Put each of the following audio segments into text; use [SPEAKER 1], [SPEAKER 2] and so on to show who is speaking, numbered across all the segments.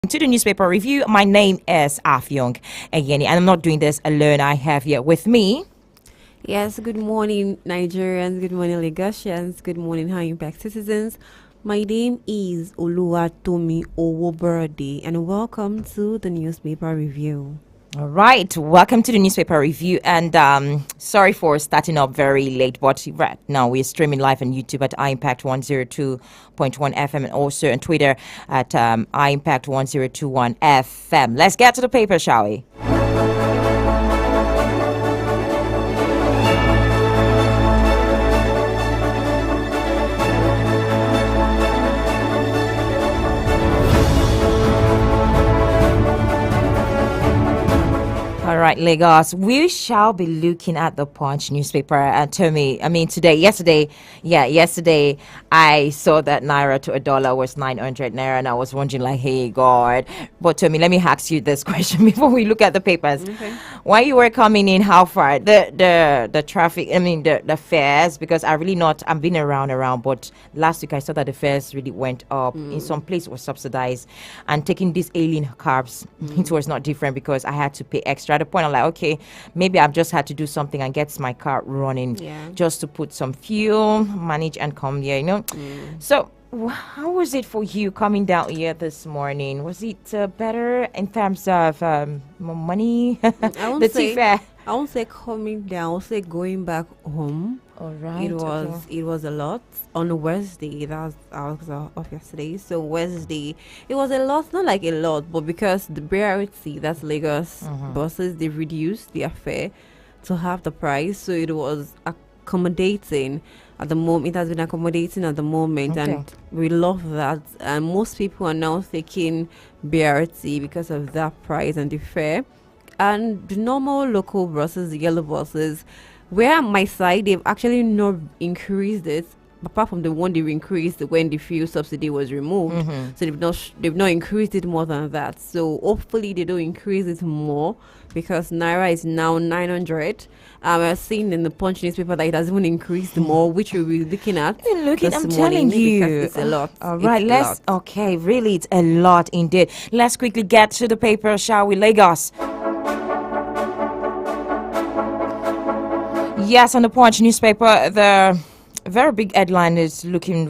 [SPEAKER 1] to the newspaper review. My name is Afyong Ayeni, and I'm not doing this alone. I have here with me.
[SPEAKER 2] Yes, good morning, Nigerians. Good morning, Lagosians. Good morning, High Impact citizens. My name is Oluwatomi Owoborode, and welcome to the newspaper review.
[SPEAKER 1] All right, welcome to the newspaper review, and sorry for starting up very late, but right now we're streaming live on YouTube at iImpact 102.1 FM and also on Twitter at iImpact 1021 FM. Let's get to the paper, shall we? All right, Lagos. We shall be looking at the Punch newspaper. Yesterday, I saw that Naira to a dollar was 900 Naira, and I was wondering, like, hey, God. But Tommy, let me ask you this question before we look at the papers.
[SPEAKER 2] Okay.
[SPEAKER 1] While you were coming in, how far? The traffic, the fares, because I've been around, but last week I saw that the fares really went up. In some places it was subsidized. And taking these alien carbs, it was not different because I had to pay extra. At the point I'm like, okay, maybe I've just had to do something and get my car running just to put some fuel, manage and come here, So how was it for you coming down here this morning? Was it better in terms of more money?
[SPEAKER 2] I won't say coming down. I'll say going back home.
[SPEAKER 1] All right.
[SPEAKER 2] It was a lot on Wednesday. That was off yesterday. So Wednesday, it was a lot. Not like a lot, but because the BRT, that's Lagos buses, they reduced their fare to half the price. So it was accommodating at the moment. It has been accommodating at the moment, and we love that. And most people are now taking BRT because of that price and the fare. And the normal local buses, the yellow buses, where on my side, they've actually not increased it, apart from the one they increased when the fuel subsidy was removed. So they've not increased it more than that. So hopefully they don't increase it more, because Naira is now 900. I've seen in the Punch newspaper that it has even increased more, which we'll be looking at.
[SPEAKER 1] I'm telling you,
[SPEAKER 2] it's a lot.
[SPEAKER 1] All right, really, it's a lot indeed. Let's quickly get to the paper, shall we, Lagos? Yes, on the Punch newspaper, the very big headline is sitting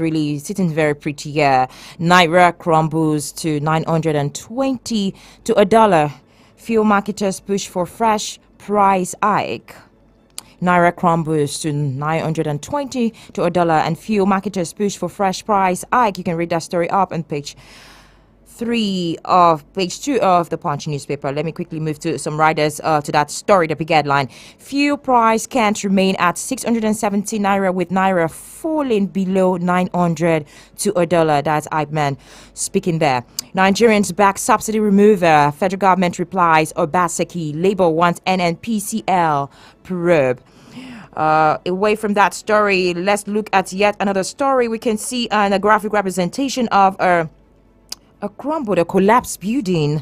[SPEAKER 1] very pretty here. Naira crumbles to 920 to a dollar. Fuel marketers push for fresh price hike. Naira crumbles to 920 to a dollar, and fuel marketers push for fresh price hike. You can read that story up on page 2 of the Punch newspaper. Let me quickly move to some riders to that story, the big headline. Fuel price can't remain at 670 Naira with Naira falling below 900 to a dollar. That's Ibeman speaking there. Nigerians back subsidy remover. Federal government replies Obaseki. Labour wants NNPCL probe. Away from that story, let's look at yet another story. We can see a graphic representation of a collapsed building.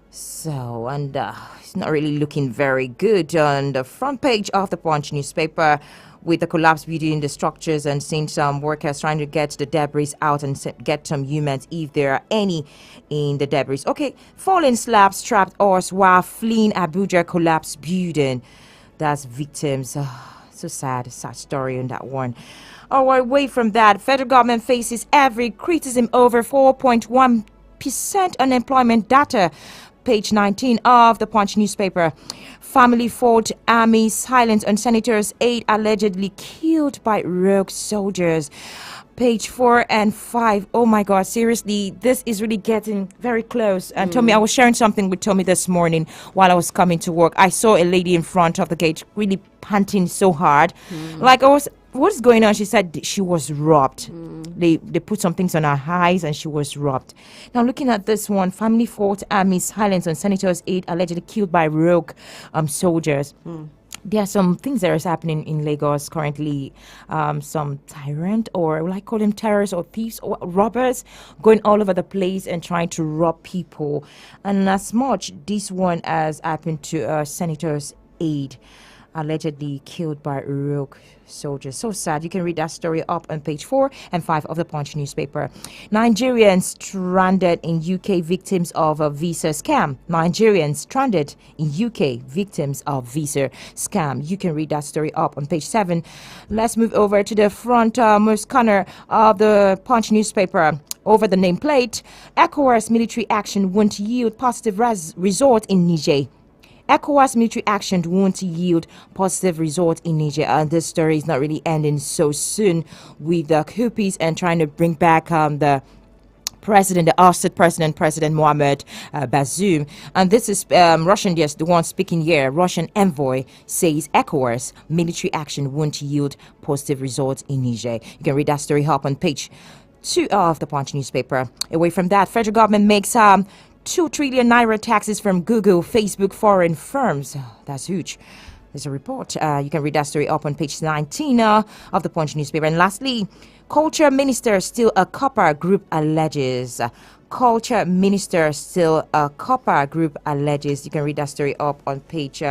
[SPEAKER 1] So, and it's not really looking very good on the front page of the Punch newspaper, with the collapsed building, the structures, and seeing some workers trying to get the debris out and get some humans, if there are any, in the debris. Okay, falling slabs trapped horse while fleeing Abuja collapsed building. That's victims. So sad story on that one. Away from that, federal government faces every criticism over 4.1% unemployment data. Page 19 of the Punch newspaper. Family fought army silence on senator's aide allegedly killed by rogue soldiers. Page 4 and 5. Oh my God, seriously, this is really getting very close. And Tommy, I was sharing something with Tommy this morning while I was coming to work. I saw a lady in front of the gate really panting so hard. What's going on? She said she was robbed. They put some things on her eyes and she was robbed. Now looking at this one, family fought army silence on senator's aide allegedly killed by rogue soldiers. There are some things that is happening in Lagos currently. Some tyrant, or will I call them terrorists or thieves or robbers, going all over the place and trying to rob people. And as much this one has happened to a senator's aide. allegedly killed by rogue soldiers. So sad. You can read that story up on page 4 and 5 of the Punch newspaper. Nigerians stranded in UK victims of a visa scam. Nigerians stranded in UK victims of visa scam. You can read that story up on page 7. Let's move over to the front most corner of the Punch newspaper. Over the nameplate, ECOWAS military action won't yield positive result in Niger. ECOWAS military action won't yield positive result in Niger. And this story is not really ending so soon with the coupies and trying to bring back the president, the ousted President Mohamed Bazoum. And this is Russian, yes, the one speaking here. Russian envoy says ECOWAS military action won't yield positive results in Niger. You can read that story up on page 2 of the Punch newspaper. Away from that, federal government makes 2 trillion naira taxes from Google, Facebook, foreign firms. That's huge. There's a report. You can read that story up on page 19 of the Punch newspaper. And lastly, Culture Minister still a copper group alleges. Culture Minister still a copper group alleges. You can read that story up on page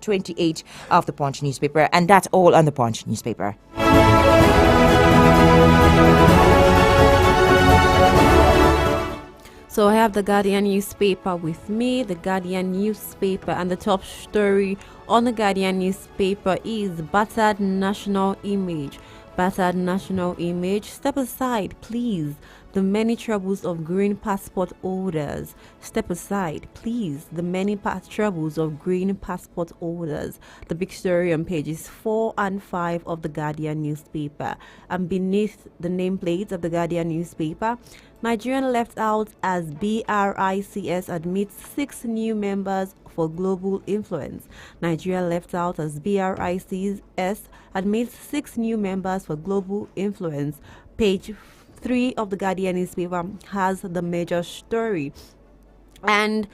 [SPEAKER 1] 28 of the Punch newspaper. And that's all on the Punch newspaper.
[SPEAKER 2] So I have the Guardian newspaper with me, the Guardian newspaper, and the top story on the Guardian newspaper is battered national image. Battered national image. Step aside, please. The many troubles of green passport holders. Step aside, please. The many troubles of green passport holders. The big story on pages 4 and 5 of the Guardian newspaper. And beneath the nameplate of the Guardian newspaper, Nigerian left out as BRICS admits 6 new members for global influence. Nigeria left out as BRICS admits 6 new members for global influence. Page 3 of the Guardian newspaper has the major story. And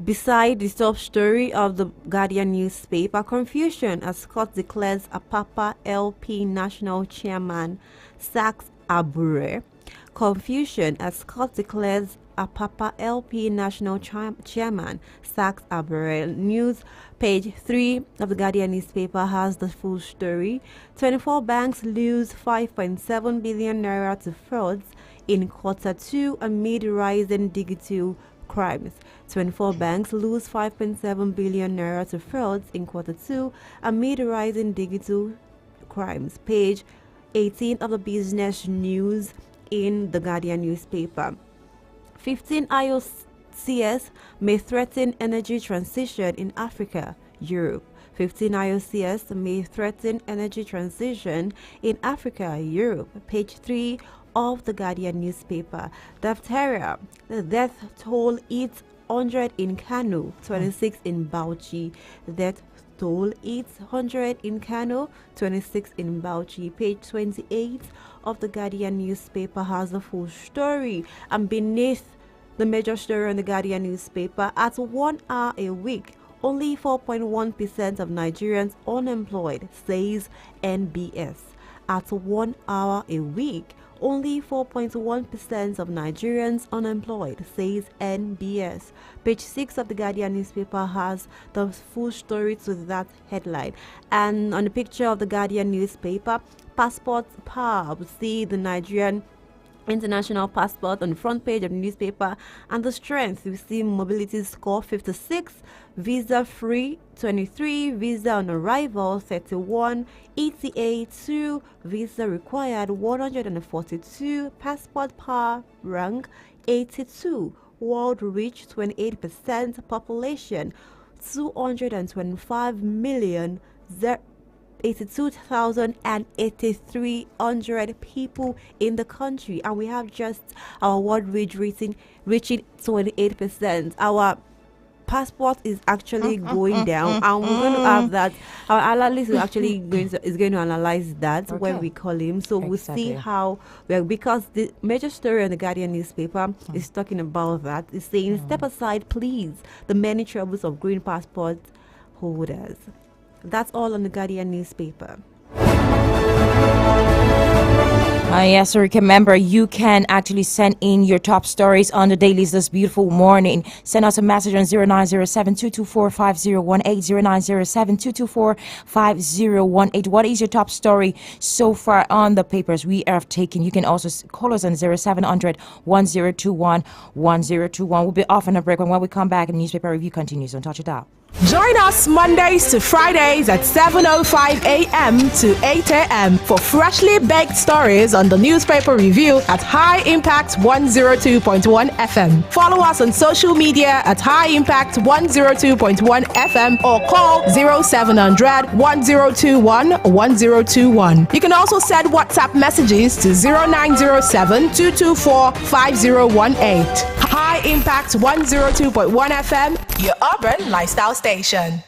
[SPEAKER 2] beside the top story of the Guardian newspaper, confusion as court declares Apapa LP national chairman sacks Abure. Confusion as court declares Apapa LP national chairman sacks Abure. News page 3 of the Guardian newspaper has the full story. 24 banks lose 5.7 billion naira to frauds in Q2 amid rising digital crimes. 24 banks lose 5.7 billion naira to frauds in Q2 amid rising digital crimes. Page 18 of the business news in the Guardian newspaper. 15 IOCs may threaten energy transition in Africa, Europe. 15 IOCs may threaten energy transition in Africa, Europe. Page 3 of the Guardian newspaper. Diphtheria, the death toll hits 100 in Kano, 26 in Bauchi. Death toll hits 100 in Kano, 26 in Bauchi. Page 28 of the Guardian newspaper has the full story. And beneath the major story on the Guardian newspaper, at 1 hour a week, only 4.1% of Nigerians unemployed, says NBS. At 1 hour a week, only 4.1% of Nigerians unemployed, says NBS. Page 6 of the Guardian newspaper has the full story to that headline. And on the picture of the Guardian newspaper, passport power. We see the Nigerian international passport on the front page of the newspaper, and the strength. We see mobility score 56, visa free 23, visa on arrival 31, ETA 2, visa required 142, passport power rank 82, world reach 28%, population 225 million 82,800 people in the country, and we have just our world reach reaching 28%. Our passport is actually going down, and we're going to have that. Our analyst is actually going to analyze that when we call him. So we'll see how because the major story on the Guardian newspaper is talking about that. It's saying step aside, please, the many troubles of green passport holders. That's all on the Guardian newspaper.
[SPEAKER 1] Yes, so remember, you can actually send in your top stories on the dailies this beautiful morning. Send us a message on 0907-224-5018, What is your top story so far on the papers we have taken? You can also call us on 0700-1021-1021. We'll be off on a break, and when we come back, the newspaper review continues. Don't touch it out.
[SPEAKER 3] Join us Mondays to Fridays at 7:05 a.m. to 8 a.m. for freshly baked stories on the newspaper review at High Impact 102.1 FM. Follow us on social media at High Impact 102.1 FM or call 0700 1021 1021. You can also send WhatsApp messages to 0907 224 5018. High Impact 102.1 FM, your urban lifestyle station.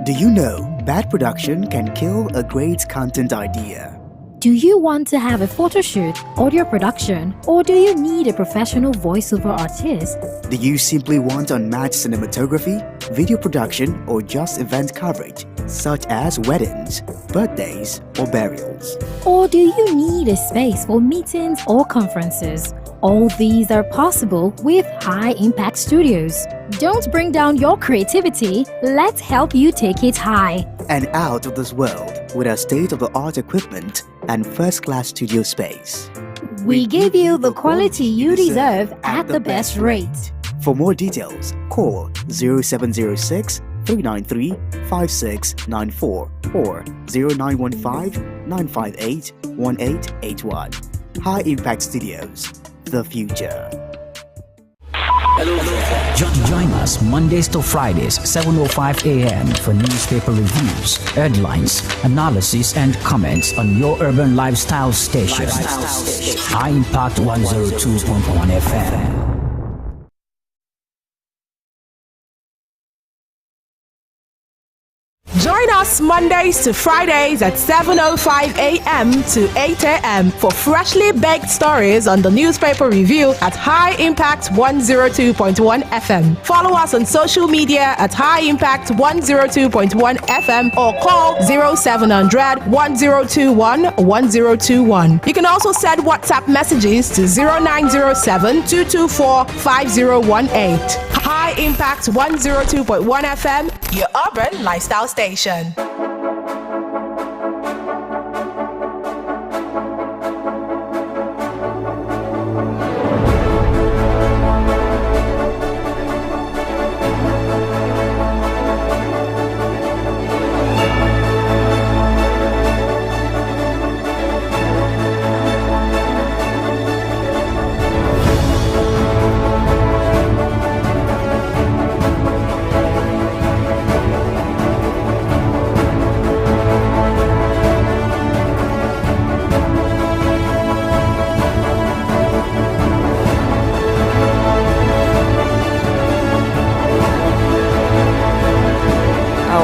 [SPEAKER 4] Do you know bad production can kill a great content idea?
[SPEAKER 5] Do you want to have a photo shoot, audio production, or do you need a professional voiceover artist?
[SPEAKER 4] Do you simply want unmatched cinematography, video production, or just event coverage, such as weddings, birthdays, or burials?
[SPEAKER 5] Or do you need a space for meetings or conferences? All these are possible with High Impact Studios. Don't bring down your creativity. Let's help you take it high
[SPEAKER 4] and out of this world with our state-of-the-art equipment and first-class studio space.
[SPEAKER 5] We give you the quality you deserve at the best rate.
[SPEAKER 4] For more details, call 0706 393 5694 or 0915 958 1881. High Impact Studios, the future.
[SPEAKER 6] Join us Mondays to Fridays, 7:05 a.m. for newspaper reviews, headlines, analysis, and comments on your urban lifestyle station. High Impact 102.1 FM.
[SPEAKER 3] Join us Mondays to Fridays at 7:05 a.m. to 8 a.m. for freshly baked stories on the newspaper review at High Impact 102.1 FM. Follow us on social media at High Impact 102.1 FM or call 0700 1021 1021. You can also send WhatsApp messages to 0907 224 5018. High Impact 102.1 FM, your urban lifestyle station.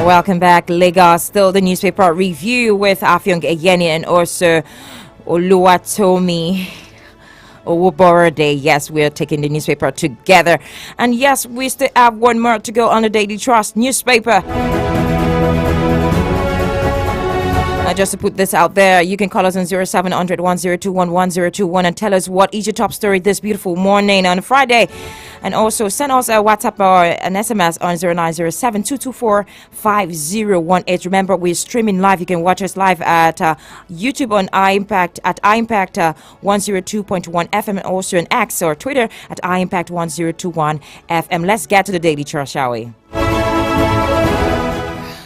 [SPEAKER 1] Welcome back, Lagos. Still the newspaper review with Afyong Eyeni and also Oluwatomi Owoborode. Yes, we're taking the newspaper together. And yes, we still have one more to go on the Daily Trust newspaper. Just to put this out there, you can call us on 0700 1021 1021 and tell us what is your top story this beautiful morning on Friday. And also send us a WhatsApp or an SMS on 0907 224 5018. Remember, we're streaming live. You can watch us live at YouTube on iImpact at iImpact 102.1 FM and also on X or Twitter at iImpact 1021 FM. Let's get to the Daily Trust, shall we?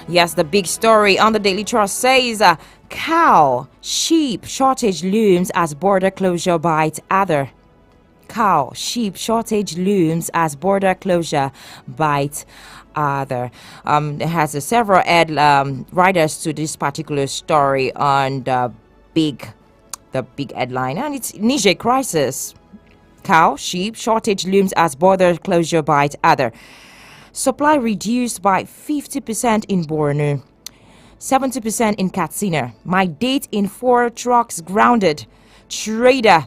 [SPEAKER 1] Yes, the big story on the Daily Trust says cow, sheep shortage looms as border closure bites other. Cow, sheep shortage looms as border closure bites other. It has several writers to this particular story on the big headline, and it's Niger crisis. Cow, sheep shortage looms as border closure bites other. Supply reduced by 50% in Borno, 70% in Katsina. My date in 4 trucks grounded. Trader,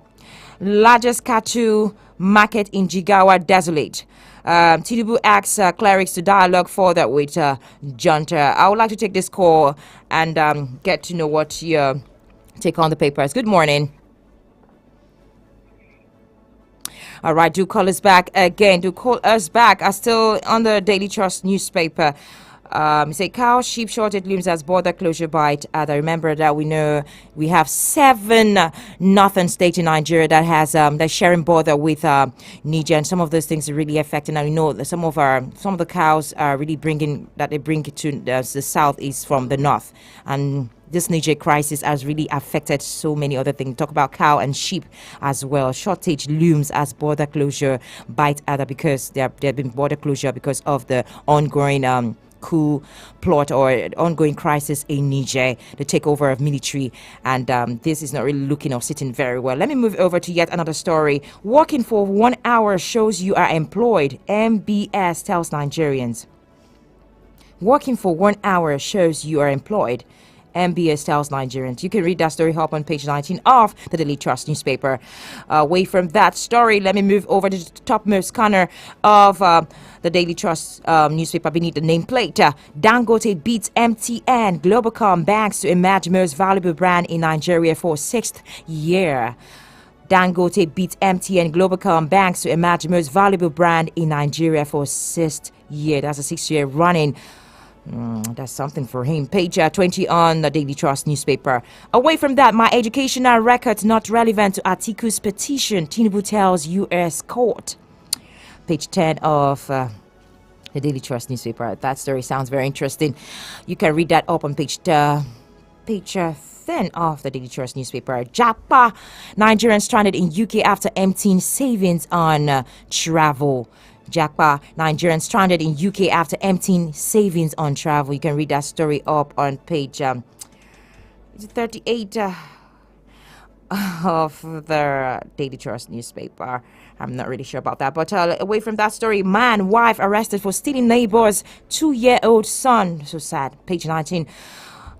[SPEAKER 1] largest cattle market in Jigawa desolate. Tinubu asks clerics to dialogue further with junta. I would like to take this call and get to know what your take on the papers. Good morning. All right, do call us back again. Do call us back. I'm still on the Daily Trust newspaper. Say cow sheep shortage looms as border closure bite. I remember that we know we have 7 northern states in Nigeria that has that's sharing border with Niger, and some of those things are really affecting. And we know that some of the cows are really bring it to the south is from the north, and this Niger crisis has really affected so many other things. Talk about cow and sheep as well. Shortage looms as border closure bite other because there have been border closure because of the ongoing coup plot or ongoing crisis in Niger, the takeover of military, and this is not really looking or sitting very well. Let me move over to yet another story. Working for 1 hour shows you are employed, MBS tells Nigerians. Working for 1 hour shows you are employed, MBS tells Nigerians. You can read that story up on page 19 of the Daily Trust newspaper. Away from that story, let me move over to the topmost corner of the Daily Trust newspaper beneath the nameplate. Dangote beats MTN Globacom banks to emerge most valuable brand in Nigeria for 6th year. Dangote beats MTN Globacom banks to emerge most valuable brand in Nigeria for 6th year. That's a 6-year running. That's something for him. Page 20 on the Daily Trust newspaper. Away from that, my educational records not relevant to Atiku's petition, Tinubu tells U.S. court. Page 10 of the Daily Trust newspaper. That story sounds very interesting. You can read that up on page 10 of the Daily Trust newspaper. Japa, Nigerians stranded in UK after emptying savings on travel. Japa, Nigerians stranded in UK after emptying savings on travel. You can read that story up on page 38 of the Daily Trust newspaper. I'm not really sure about that. But away from that story, man, wife arrested for stealing neighbor's 2-year-old son. So sad. Page 19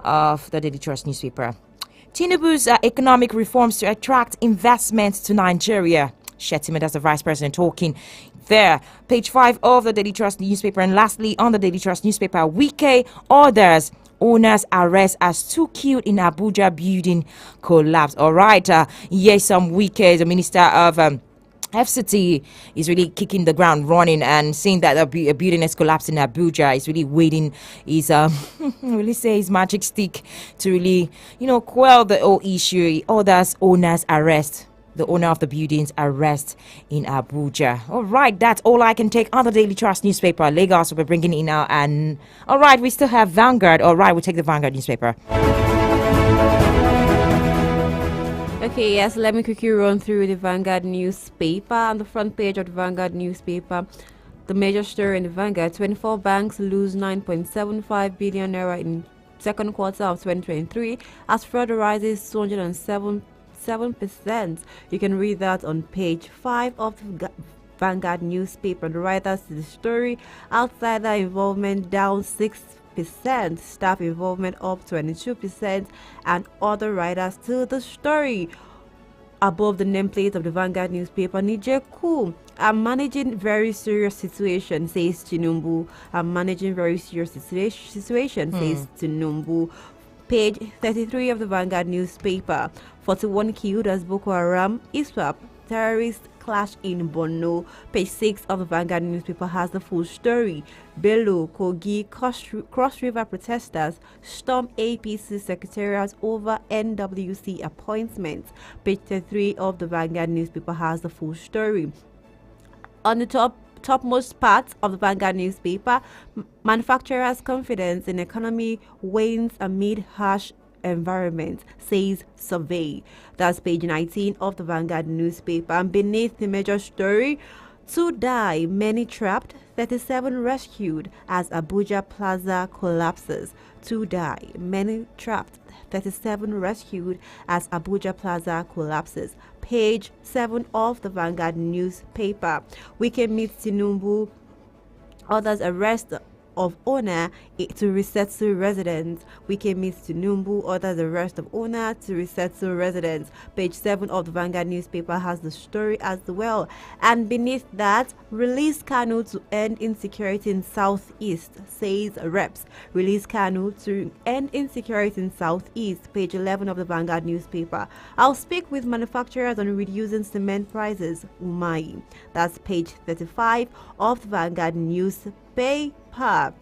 [SPEAKER 1] of the Daily Trust newspaper. Tinubu's economic reforms to attract investments to Nigeria. Shettima, that's the vice president talking there. Page 5 of the Daily Trust newspaper. And lastly, on the Daily Trust newspaper, Wike orders owners arrest as 2 killed in Abuja building collapse. All right. Yes, some Wike, the minister of FCT, is really kicking the ground running and saying that a building has collapsed in Abuja. Is really waiting his really say his magic stick to really, quell the whole issue. He orders owners arrest. The owner of the buildings arrest in Abuja. All right, that's all I can take on the Daily Trust newspaper. Lagos will be bringing in now. And all right, we still have Vanguard. All right, we'll take the Vanguard newspaper.
[SPEAKER 2] Okay, yes, let me quickly run through the Vanguard newspaper. On the front page of the Vanguard newspaper, the major story in the Vanguard: 24 banks lose 9.75 billion naira in second quarter of 2023 as fraud rises 207%. You can read that on page 5 of the Vanguard newspaper. The writers to the story: outsider involvement down 6%, staff involvement up 22%, and other writers to the story. Above the nameplate of the Vanguard newspaper, Niger coup. I'm managing very serious situation, says Tinubu. I'm managing very serious situation, says Tinubu. Page 33 of the Vanguard newspaper: 41 killed as Boko Haram ISWAP terrorist clash in Borno. Page 6 of the Vanguard newspaper has the full story. Bello, Kogi, Cross River protesters storm APC secretariat over NWC appointments. Page 33 of the Vanguard newspaper has the full story. On the topmost part of the Vanguard newspaper, manufacturers' confidence in economy wanes amid harsh environment, says survey. That's page 19 of the Vanguard newspaper. And beneath the major story: 2 die, many trapped, 37 rescued as Abuja Plaza collapses. 2 die, many trapped, 37 rescued as Abuja Plaza collapses. Page 7 of the Vanguard newspaper. Wike meets Tinubu, others arrest of honor to resettle residents. Wike meets Tinubu, orders the rest of honor to resettle residents. Page 7 of the Vanguard newspaper has the story as well. And beneath that, release Kanu to end insecurity in Southeast, says reps. Release Kanu to end insecurity in Southeast. Page 11 of the Vanguard newspaper. I'll speak with manufacturers on reducing cement prices. Umai. That's page 35 of the Vanguard newspaper.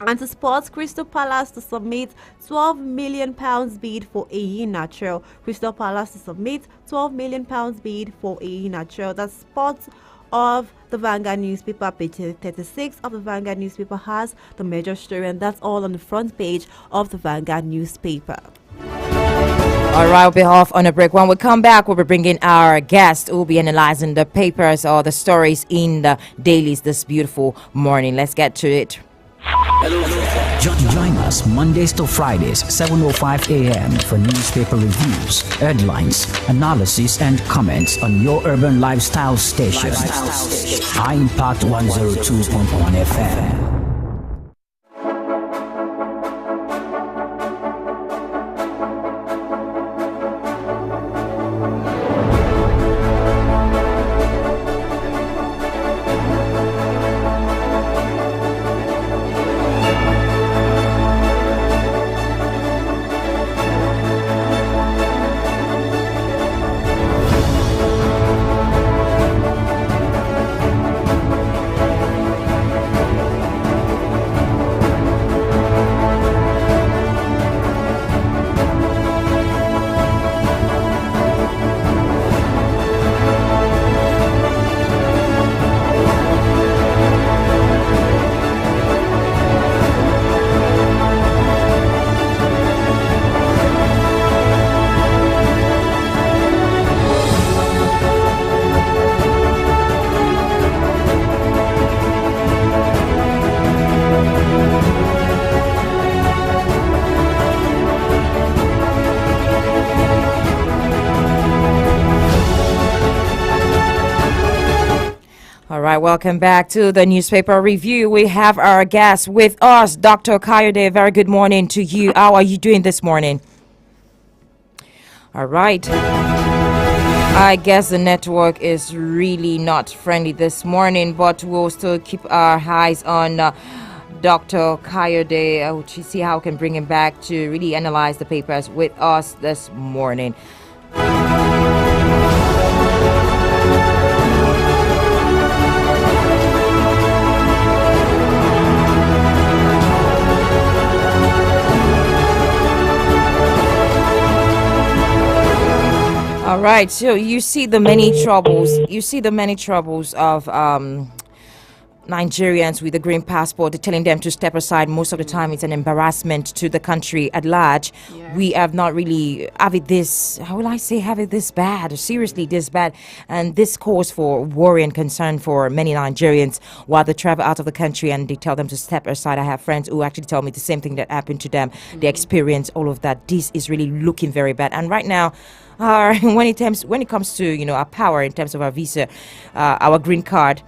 [SPEAKER 2] And to sports, Crystal Palace to submit £12 million bid for Iheanacho. Crystal Palace to submit £12 million bid for Iheanacho. That's sports of the Vanguard newspaper. Page 36 of the Vanguard newspaper has the major story, and that's all on the front page of the Vanguard newspaper.
[SPEAKER 1] All right, we'll be off on a break. When we come back, we'll be bringing our guest who will be analyzing the papers or the stories in the dailies this beautiful morning. Let's get to it.
[SPEAKER 6] Join us Mondays to Fridays, 7:05 a.m. for newspaper reviews, headlines, analysis, and comments on your urban lifestyle station. High Impact 102.1 FM.
[SPEAKER 1] All right, welcome back to the newspaper review. We have our guest with us, Dr. Kayode. Very good morning to you. How are you doing this morning? All right. I guess the network is really not friendly this morning, but we'll still keep our eyes on Dr. Kayode to see how we can bring him back to really analyze the papers with us this morning. All right, so you see the many troubles. You see the many troubles of Nigerians with the green passport. They're telling them to step aside. Most of the time, it's an embarrassment to the country at large. Yeah. We have not really have it this. How will I say have it this bad? Seriously, this bad, and this cause for worry and concern for many Nigerians while they travel out of the country and they tell them to step aside. I have friends who actually tell me the same thing that happened to them. They experience all of that. This is really looking very bad, and right now. When it comes to our power in terms of our visa, our green card,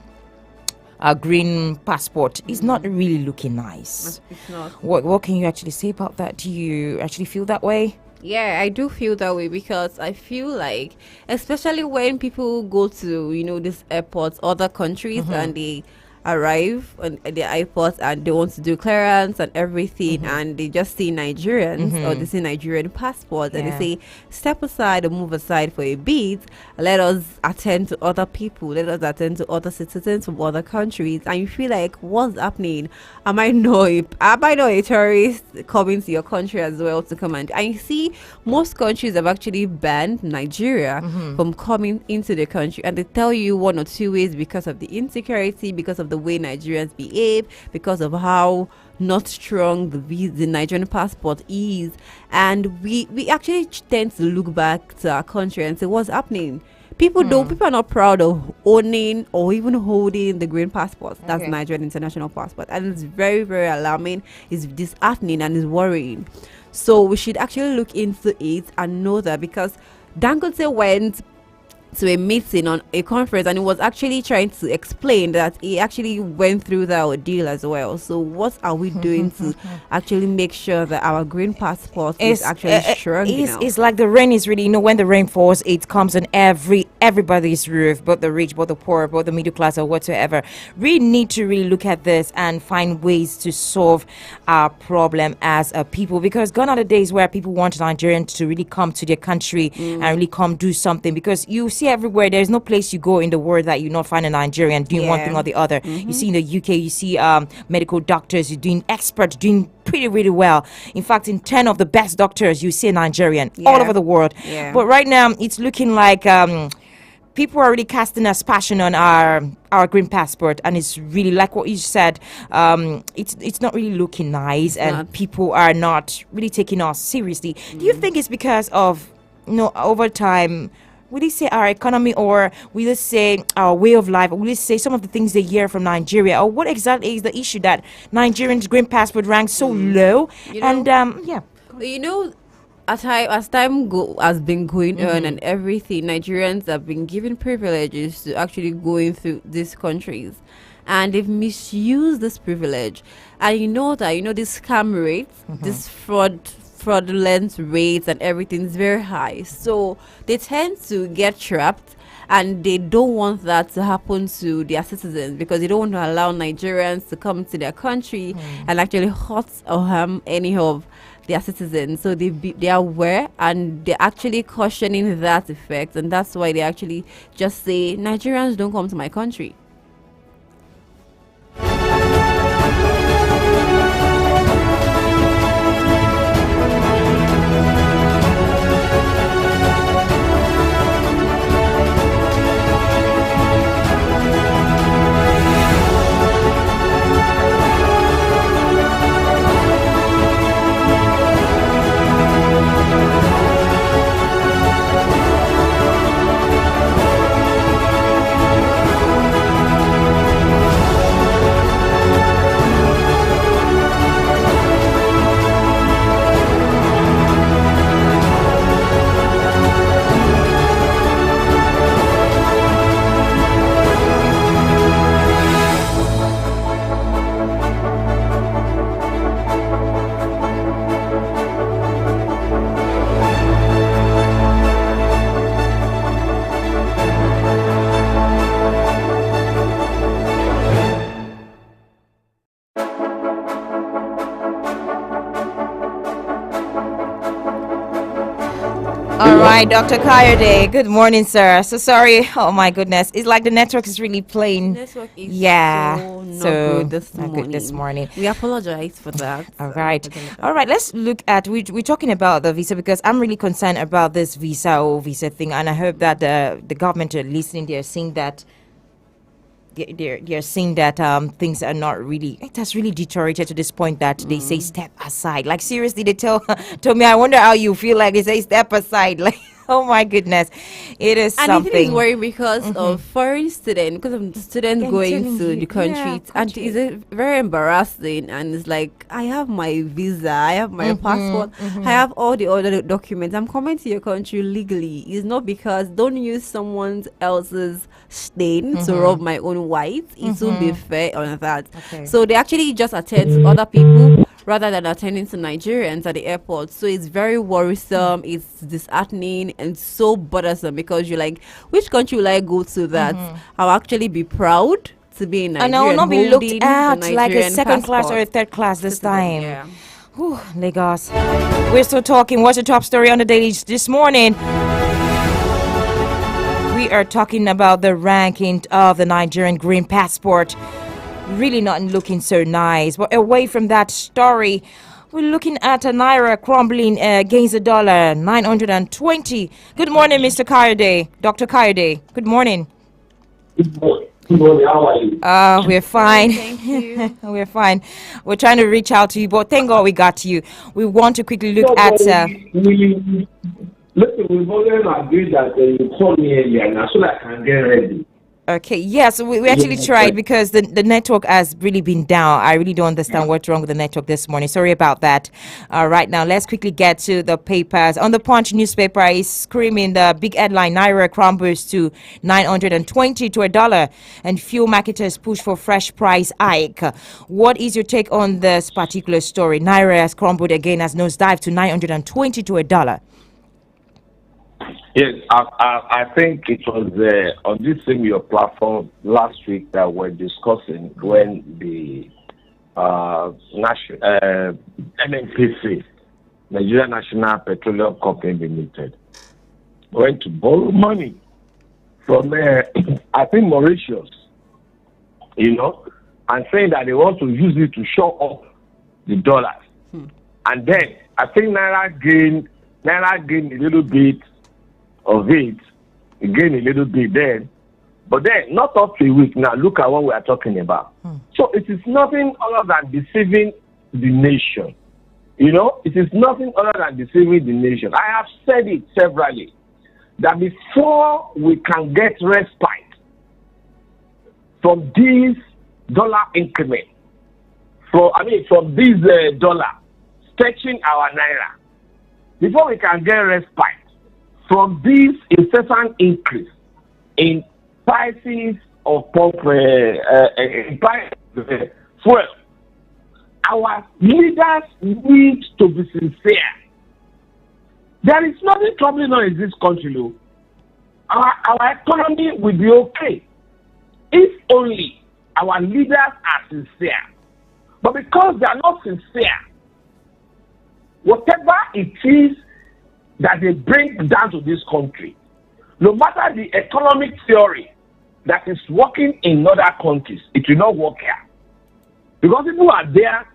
[SPEAKER 1] our green passport is not really looking nice.
[SPEAKER 2] It's not.
[SPEAKER 1] What can you actually say about that? Do you actually feel that way?
[SPEAKER 2] Yeah, I do feel that way because I feel like, especially when people go to these airports, other countries, and they arrive at the airport and they want to do clearance and everything, and they just see Nigerians or they see Nigerian passports and they say step aside or move aside for a bit, let us attend to other people, let us attend to other citizens from other countries, and you feel like, what's happening? Am I not a tourist coming to your country as well to come and you see most countries have actually banned Nigeria from coming into the country, and they tell you one or two ways: because of the insecurity, because of the way Nigerians behave, because of how not strong the Nigerian passport is. And we actually tend to look back to our country and say, what's happening? People are not proud of owning or even holding the green passport. That's Nigerian international passport, and it's very, very alarming. It's disheartening and it's worrying. So we should actually look into it and know that, because Dangote went to a meeting on a conference, and he was actually trying to explain that he actually went through that ordeal as well. So what are we doing to actually make sure that our green passport is actually strong enough?
[SPEAKER 1] It's like the rain is really, when the rain falls, it comes on everybody's roof, both the rich, both the poor, both the middle class or whatsoever. We need to really look at this and find ways to solve our problem as a people, because gone are the days where people want Nigerians to really come to their country and really come do something, because you see everywhere, there's no place you go in the world that you not find a Nigerian doing one thing or the other. You see in the UK, you see medical doctors, you're doing experts doing pretty really well. In fact, in 10 of the best doctors, you see a Nigerian all over the world. But right now it's looking like people are really casting aspersion on our green passport, and it's really like what you said, it's not really looking nice, and people are not really taking us seriously. Do you think it's because of, over time, will you say our economy, or will you say our way of life, or will you say some of the things they hear from Nigeria, or what exactly is the issue that Nigerians' green passport ranks so low? As
[SPEAKER 2] time has been going on and everything, Nigerians have been given privileges to actually going through these countries, and they've misused this privilege. And this scam rates, this fraudulent rates and everything is very high, so they tend to get trapped, and they don't want that to happen to their citizens, because they don't want to allow Nigerians to come to their country and actually hurt or harm any of their citizens. So they are aware, and they're actually cautioning that effect, and that's why they actually just say Nigerians don't come to my country.
[SPEAKER 1] All right, Dr. Kayode, good morning, sir. So sorry. Oh my goodness, it's like the network is really playing.
[SPEAKER 2] Network is
[SPEAKER 1] so
[SPEAKER 2] good this morning. We apologize for that.
[SPEAKER 1] All right. Let's look at we're talking about the visa, because I'm really concerned about this visa thing, and I hope that the government are listening. They're seeing that. They're seeing that things are not really. It has really deteriorated to this point that they say step aside. Like seriously, they told me, I wonder how you feel. Like they say step aside. Like oh my goodness, it is
[SPEAKER 2] and
[SPEAKER 1] something.
[SPEAKER 2] And it is worrying because of foreign students, because of the students going to the country, and it's very embarrassing. And it's like, I have my visa, I have my passport, I have all the other documents. I'm coming to your country legally. It's not because don't use someone else's stain to rub my own white. It will be fair on that. So they actually just attend to other people rather than attending to Nigerians at the airport. So it's very worrisome, it's disheartening and so bothersome, because you're like, which country will I go to that I'll actually be proud to be in Nigeria,
[SPEAKER 1] and I will not be looked at like a second class or a third class this time. Whew, Lagos. We're still talking. What's the top story on the daily this morning? We are talking about the ranking of the Nigerian green passport. Really not looking so nice. But away from that story, we're looking at a naira crumbling against the dollar, 920. Good morning, Mr. Kayode. Dr. Kayode, good morning.
[SPEAKER 7] Good morning. How are you?
[SPEAKER 1] We're fine.
[SPEAKER 2] Thank you.
[SPEAKER 1] We're fine. We're trying to reach out to you, but thank God we got to you. We want to quickly look at...
[SPEAKER 7] Listen, we've already agreed that you call me earlier now so that I can get ready.
[SPEAKER 1] Okay, yes, we actually tried because the network has really been down. I really don't understand what's wrong with the network this morning. Sorry about that. Right now, let's quickly get to the papers. On the Punch newspaper is screaming the big headline, Naira crumbles to 920 to $1, and fuel marketers push for fresh price hike. What is your take on this particular story? Naira has crumbled again as nosedive to 920 to $1.
[SPEAKER 8] Yes, I think it was on this same your platform last week that we're discussing when the national NNPC, Nigeria National Petroleum Company Limited, went to borrow money from I think Mauritius, and saying that they want to use it to show off the dollars, and then I think Naira gained a little bit of it, again a little bit then, but then not up to a week now. Look at what we are talking about. So it is nothing other than deceiving the nation. It is nothing other than deceiving the nation. I have said it severally that before we can get respite from this dollar increment, from this dollar stretching our naira, before we can get respite from this incessant increase in prices of fuel, our leaders need to be sincere. There is nothing troubling us in this country, though. Our economy will be okay if only our leaders are sincere. But because they are not sincere, whatever it is that they bring down to this country, no matter the economic theory that is working in other countries, it will not work here. Because people are there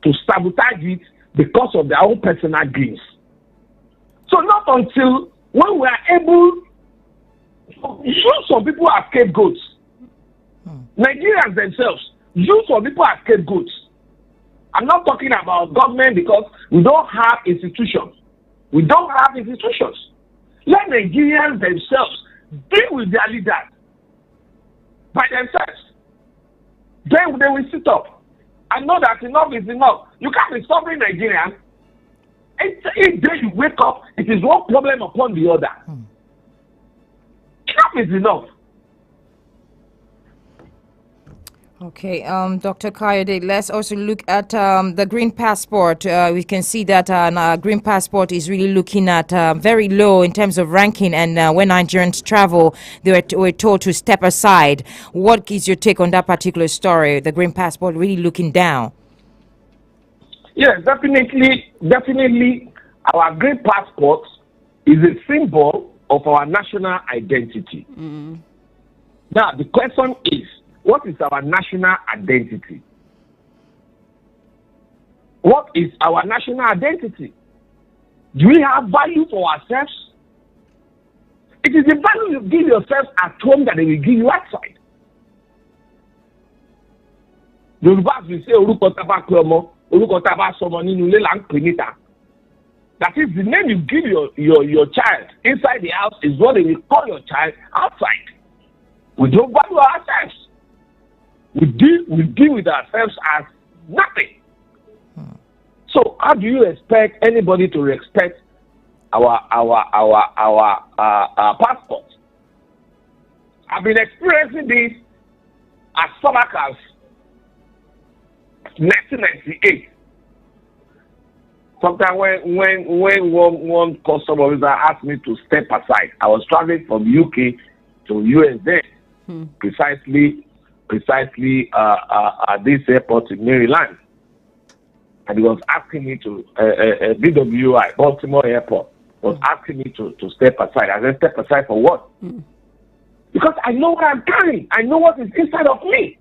[SPEAKER 8] to sabotage it because of their own personal gains. So not until when we are able, some people are scapegoats. Nigerians themselves, some people are scapegoats. I'm not talking about government because we don't have institutions. Let Nigerians themselves deal with their leaders by themselves. Then they will sit up and know that enough is enough. You can't be suffering Nigerians. Each day you wake up, it is one problem upon the other. Enough is enough.
[SPEAKER 1] Okay, Dr. Kayode, let's also look at the green passport. We can see that green passport is really looking at very low in terms of ranking, and when Nigerians travel, they were told to step aside. What is your take on that particular story? The green passport really looking down?
[SPEAKER 8] Yes, definitely. Our green passport is a symbol of our national identity. Now, the question is, what is our national identity? What is our national identity? Do we have value for ourselves? It is the value you give yourself at home that they will give you outside. Yorùbá will say, orúkọ tá bá pè ọmọ, orúkọ tá bá sọmọ nínú ilé là ń pè níta. That is, the name you give your child inside the house is what they will call your child outside. We don't value ourselves. We deal with ourselves as nothing. So how do you expect anybody to respect our passport? I've been experiencing this as far back as 1998. Sometime when one customer officer asked me to step aside, I was traveling from UK to US then, precisely at this airport in Maryland, and he was asking me to BWI, Baltimore Airport, was asking me to step aside. I said, step aside for what? Because I know what I'm carrying. I know what is inside of me.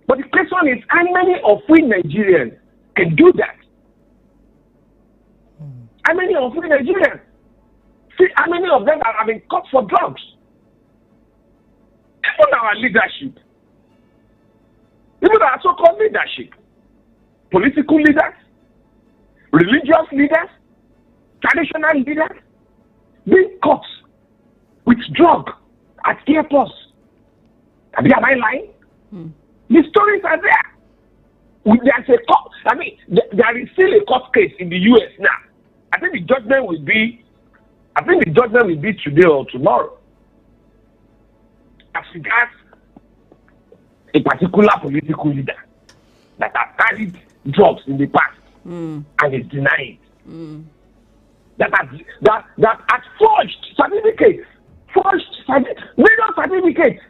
[SPEAKER 8] But the question is, how many of we Nigerians can do that? How many of we Nigerians? See, how many of them have been caught for drugs? Even our leadership, even our so-called leadership, political leaders, religious leaders, traditional leaders, being caught with drug at airports. Am I lying? The stories are there. There's a court. I mean, there is still a court case in the U.S. now. I think the judgment will be today or tomorrow. As regards a particular political leader that has carried drugs in the past and is denying it. That has forged certificates, major certificates.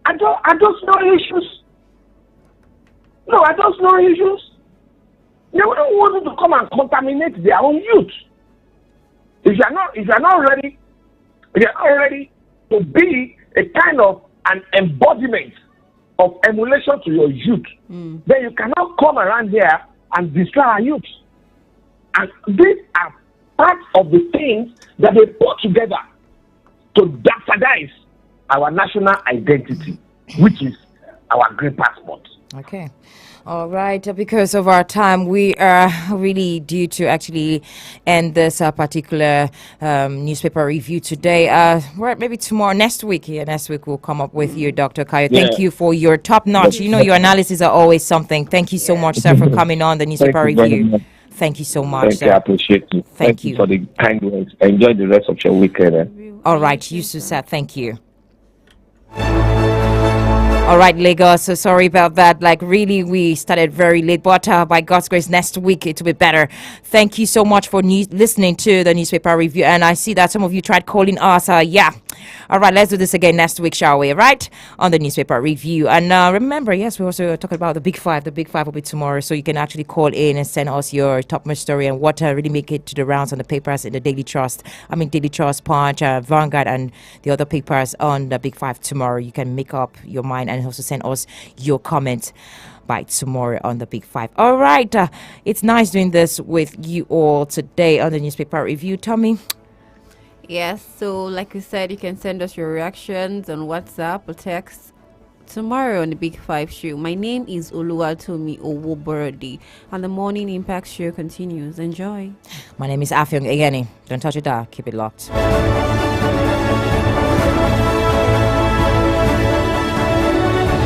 [SPEAKER 8] Are those no issues? No, are those no issues? They don't want you to come and contaminate their own youth. If you are not ready to be a kind of an embodiment of emulation to your youth, then you cannot come around here and destroy our youth. And these are part of the things that they put together to bastardize our national identity, which is our green passport.
[SPEAKER 1] Okay. All right. Because of our time, we are really due to actually end this particular newspaper review today. Maybe tomorrow, next week. Yeah, next week we'll come up with you, Dr. Kayo. Thank you for your top notch. Your analysis are always something. Thank you so much, sir, for coming on the newspaper review. Thank you so much, sir.
[SPEAKER 8] I appreciate you. Thank you for the kind words. Enjoy the rest of your weekend.
[SPEAKER 1] All right. You too, sir. Thank you. All right, Lagos, so sorry about that. Like, really, we started very late, but by God's grace, next week it will be better. Thank you so much for listening to the newspaper review. And I see that some of you tried calling us. Yeah. All right, let's do this again next week, shall we? Right? On the newspaper review. And remember, yes, we're also talking about the Big Five. The Big Five will be tomorrow, so you can actually call in and send us your topmost story and what really make it to the rounds on the papers in the Daily Trust, Punch, Vanguard, and the other papers on the Big Five tomorrow. You can make up your mind and also send us your comments by tomorrow on the Big Five. All right. It's nice doing this with you all today on the newspaper review. Tommy?
[SPEAKER 2] Yes, so like you said, you can send us your reactions on WhatsApp or text tomorrow on the Big Five show. My name is Oluwatomi Owoborodi, and the Morning Impact show continues. Enjoy.
[SPEAKER 1] My name is Afyong Egeni. Don't touch it, keep it locked.